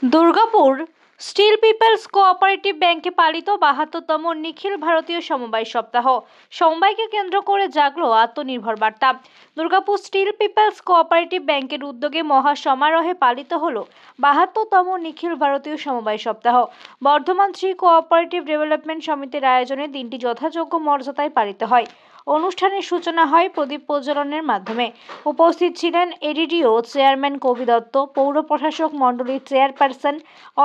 Durgapur still peoples cooperative ব্যাংকে পালিত ৭২তম নিখিল ভারতীয় সমবায় সপ্তাহ। সমবায়কে কেন্দ্র করে জাগলো আত্মনির্ভর বার্তা। দুর্গাপুর স্টিল পিপলস কোঅপারেটিভ ব্যাংকের উদ্যোগে মহা সমারোহে পালিত হলো ৭২তম নিখিল ভারতীয় সমবায় সপ্তাহ। বর্ধমান শ্রী কোঅপারেটিভ ডেভেলপমেন্ট সমিতির আয়োজনে দিনটি যথাযোগ্য মর্যাদায় পালিত হয়। অনুষ্ঠানের সূচনা হয় প্রদীপ প্রজ্বলনের মাধ্যমে। উপস্থিত ছিলেন এডিডিও চেয়ারম্যান কবি দত্ত, পৌর প্রশাসক মণ্ডলীর chairperson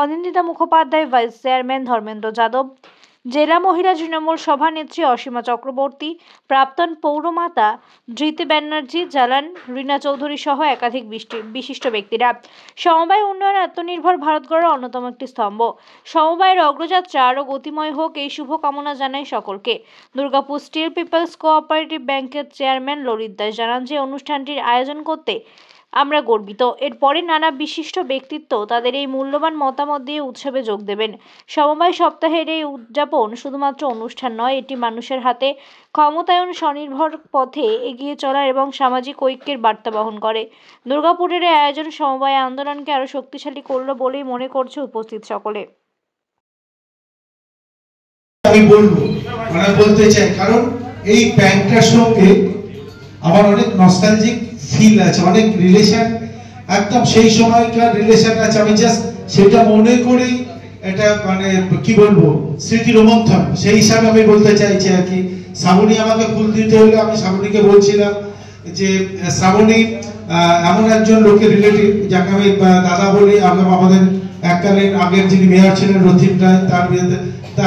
Anindita Mukhopadhyay, vice chairman Dharmendra Yadav, জেলা মহিলা তৃণমূল সভানেত্রী অসীমা চক্রবর্তী, প্রাক্তন পৌরমাতা ধৃতি ব্যানার্জি, জালান রীনা চৌধুরী সহ একাধিক বিশিষ্ট ব্যক্তিরা। সমবায় উন্নয়ন আত্মনির্ভর ভারত গড়ার অন্যতম একটি স্তম্ভ। সমবায়ের অগ্রযাত্রা আরও গতিময় হোক এই শুভ কামনা জানাই সকলকে। দুর্গাপুর স্টিল পিপলস কোঅপারেটিভ ব্যাংকের চেয়ারম্যান ললিত দাস জানান যে অনুষ্ঠানটির আয়োজন করতে আমরা গর্বিত। এরপরে নানা বিশিষ্ট ব্যক্তিত্ব তাদের এই মূল্যবান মতামত দিয়ে উৎসবে যোগ দেবেন। সমবায় সপ্তাহের এই উদযাপন শুধুমাত্র অনুষ্ঠান নয়, এটি মানুষের হাতে ক্ষমতায়ন, স্বনির্ভর পথে এগিয়ে চলার এবং সামাজিক ঐক্যের বার্তা বহন করে। দুর্গাপুরের এই আয়োজন সমবায় আন্দোলনকে আরও শক্তিশালী করল বলেই মনে করছে উপস্থিত সকলে। আমি বলতে চাই, কারণ এই ব্যাংকটার সঙ্গে আমার অনেক নস্টালজিক ফিল আছে, অনেক রিলেশন, একদম সেই সময়কার রিলেশন আছে। আমি জাস্ট সেটা মনে করেই এটা মানে কি বলবো, স্মৃতি রোমন্থন সেই হিসাবে আমি বলতে চাইছি আর কি। শ্রাবণী আমাকে ফুল দিতে হলে আমি শ্রাবণীকে বলছিলাম যে শ্রাবণী এমন একজন লোকের রিলেটিভ যাকে আমি দাদা বলি। আমাদের এককালীন আগের যিনি মেয়র ছিলেন রথিন রায়, তার বিয়েতে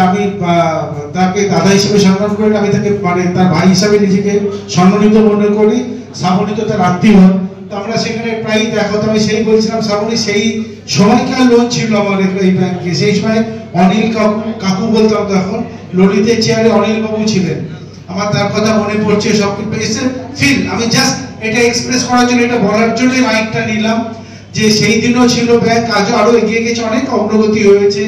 আমি তাকে দাদা হিসেবে সম্মান করি, আমি তাকে মানে তার ভাই হিসাবে নিজেকে সম্মানিত মনে করি। শ্রাবণী তো তার আত্মীয়, তো আমরা সেখানে প্রায় দেখা হতো। আমি সেই বলছিলাম শ্রাবণী সেই সময়কার লোন ছিল আমার এই ব্যাংকে। সেই সময় অনিল কাকু বলতাম, তখন ললিতের চেয়ারে অনিল বাবু ছিলেন। আমার তার কথা মনে পড়ছে, সব ফিল। আমি জাস্ট এটা এক্সপ্রেস করার জন্য, এটা বলার জন্য মাইকটা নিলাম যে সেই দিনও ছিল ব্যাংক, আজও আরো এগিয়ে গেছে, অনেক অগ্রগতি হয়েছে।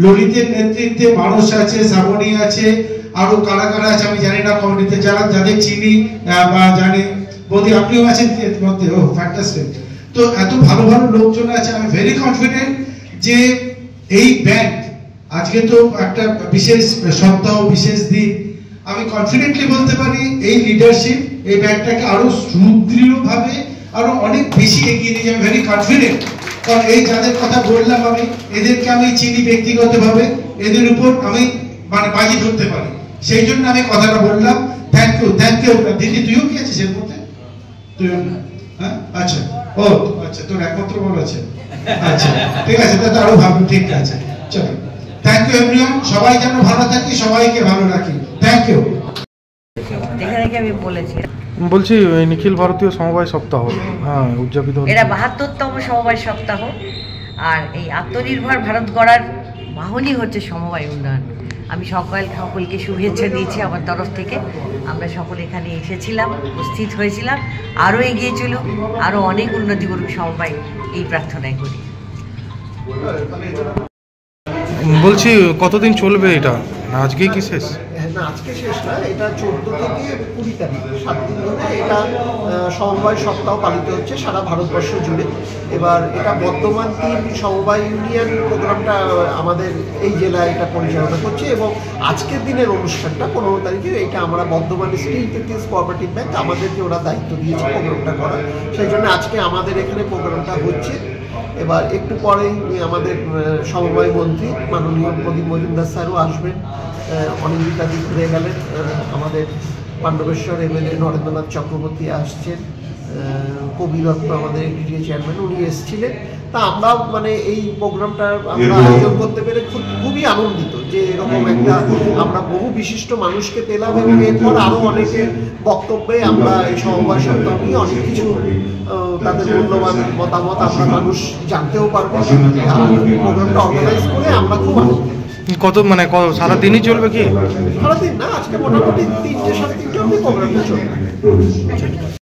ললিতের নেতৃত্বে মানুষ আছে, শ্রাবণী আছে, আরো কারা কারা আছে আমি জানি না কমিটিতে, যাদের চিনি বা জানে। বৌদি আপনিও আছেন এর মধ্যে, ও ফ্যান্টাস্টিক। তো এত ভালো ভালো লোকজন আছে। আমি ভেরি কনফিডেন্ট যে এই ব্যাংক, আজকে তো একটা বিশেষ সপ্তাহ, বিশেষ দিন, আমি কনফিডেন্টলি বলতে পারি এই লিডারশিপ এই ব্যাংকটাকে আরো সুদৃঢ় ভাবে আরো অনেক বেশি এগিয়ে নিয়ে যাবে। ভেরি কনফিডেন্ট, কারণ এই যাদের কথা বললাম আমি, এদেরকে আমি চিনি ব্যক্তিগতভাবে, এদের উপর আমি মানে বাজি ধরতে পারি, সেই জন্য আমি কথাটা বললাম। থ্যাংক ইউ দিদি। তুইও কি আছিস এর মধ্যে? তুইও না? হ্যাঁ, আচ্ছা, ও আচ্ছা, তোর একমাত্র বল আছে। আচ্ছা, ঠিক আছে, তাহলে আরো ভালো, ঠিক আছে, চলো। থ্যাংক ইউ এভরিওয়ান, সবাই যেন ভালো থাকি, সবাইকে ভালো রাখি। Thank you. আমি বলেছি বলছি নিখিল ভারতীয় সমবায় সপ্তাহ উদযাপিত, এটা ৭২তম সমবায় সপ্তাহ। আর এই আত্মনির্ভর ভারত গড়ার বাহনই হচ্ছে সমবায় উন্নয়ন। আমি সকলকে শুভেচ্ছা দিয়েছি আমার তরফ থেকে। আমরা সকলে এখানে এসেছিলাম, উপস্থিত হয়েছিলাম। আরও এগিয়ে চলুক, আরও অনেক উন্নতি করুক সমবায়, এই প্রার্থনাই করি। বলছি কতদিন চলবে এটা? আজকেই কি শেষ? না, আজকে শেষ না, এটা 14 থেকে 20 তারিখ, 7 দিন ধরে এটা সমবায় সপ্তাহ পালিত হচ্ছে সারা ভারতবর্ষ জুড়ে। এবার এটা বর্ধমান 3 সমবায় ইউনিয়ন প্রোগ্রামটা আমাদের এই জেলায় এটা পরিচালনা করছে, এবং আজকের দিনের অনুষ্ঠানটা 15 তারিখে এটা আমরা Bardhaman steel peoples cooperative bank, আমাদেরকে ওরা দায়িত্ব দিয়েছে প্রোগ্রামটা করার, সেই জন্য আজকে আমাদের এখানে প্রোগ্রামটা হচ্ছে। এবার একটু পরেই আমাদের সমবায় মন্ত্রী মাননীয় প্রদীপ মজুমদার স্যারও আসবেন। অনিন্দিতা দি ঘুরে গেলেন, আমাদের পাণ্ডবেশ্বর এমএলএ নরেন্দ্রনাথ চক্রবর্তী আসছেন, কবি দত্ত আমাদের এডিডিও চেয়ারম্যান উনি এসেছিলেন। তা আমরা মানে এই প্রোগ্রামটা আমরা আয়োজন করতে পেরে খুবই আনন্দিত যে এরকম একটা আমরা বহু বিশিষ্ট মানুষকে পেলাম, এবং এরপর আরও অনেকের বক্তব্যে আমরা এই সমবায় সপ্তাহ নিয়ে অনেক কিছু তাদের মূল্যবান মতামত আমরা মানুষ জানতেও পারবো। প্রোগ্রামটা অর্গানাইজ করে আমরা খুব আনন্দিত। সারাদিনই চলবে কি? সারাদিন না, আজকে মোটামুটি 3টে সাড়ে 3টে অবধি প্রোগ্রামটা চলবে।